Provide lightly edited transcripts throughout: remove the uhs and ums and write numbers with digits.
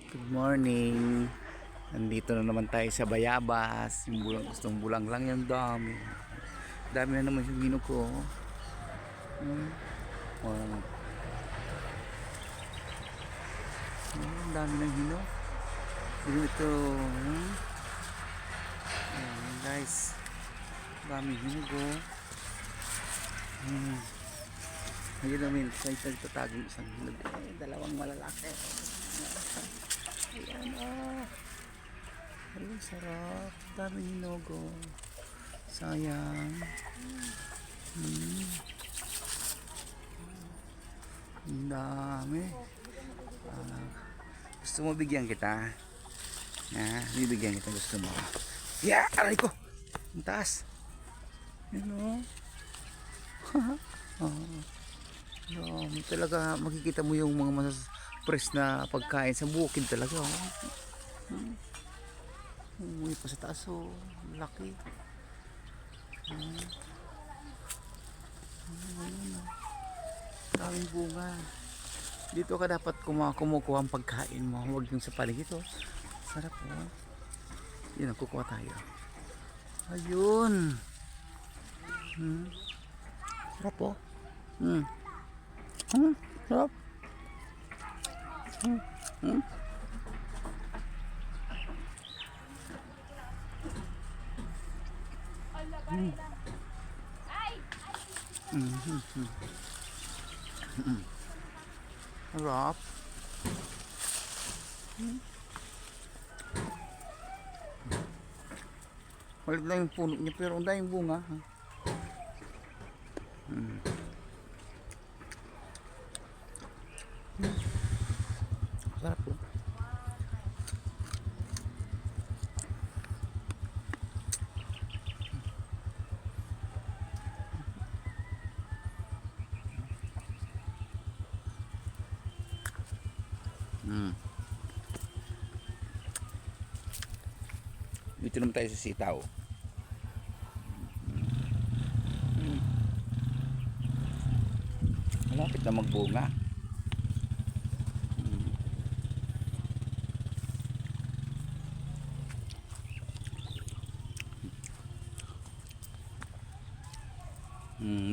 Good morning. Nandito na naman tayo sa Bayabas. Yung bulang, gustong bulang lang yung dami. Dami na naman yung hinog ko. Oh, ang dami ng hinog. Ito. Ayan, guys. Dami hinog oh. Ayun namin. Sa itagtatag yung isang hinog. Dalawang malalaki. Ayan oh. Ayun, sarap. Daming hinog oh. Sayang. Ang dami. Gusto mo bigyan kita? Bibigyan kita, gusto mo? Yeah! Aray ko! Ang taas. Yan o. Dami talaga. Makikita mo yung mga press na pagkain sa bukid talaga. Uy, pa sa taas o. Laki. Daming bunga. Dito ka dapat kumukuha ang pagkain mo. Huwag yung sa paligid oh. Sarap oh. Yun, kukuha tayo. Ayun. Sarap oh. Sarap. Sarap. Malit lang yung puno niya pero ang daming bunga. Sarap po. Dito naman tayo sa sitaw. Malapit na magbunga.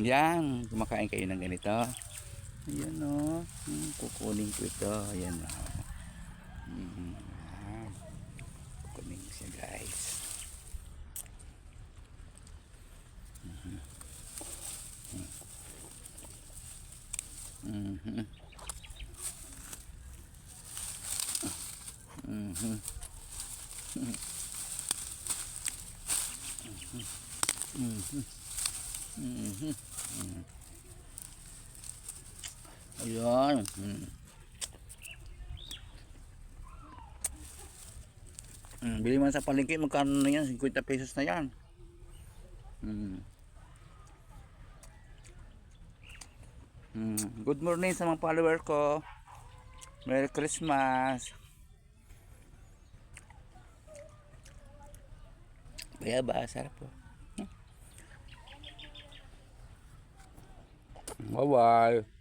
Yan, kumakain kayo ng ganito. Ayan o, kukunin ko ito. Ayan o. Kukunin ko siya guys. Ayan. Bili man sa palengke, magkano na yan? 50 pesos na yan. Good morning sa mga follower ko. Merry Christmas. Bayabas, sarap po. Bye bye.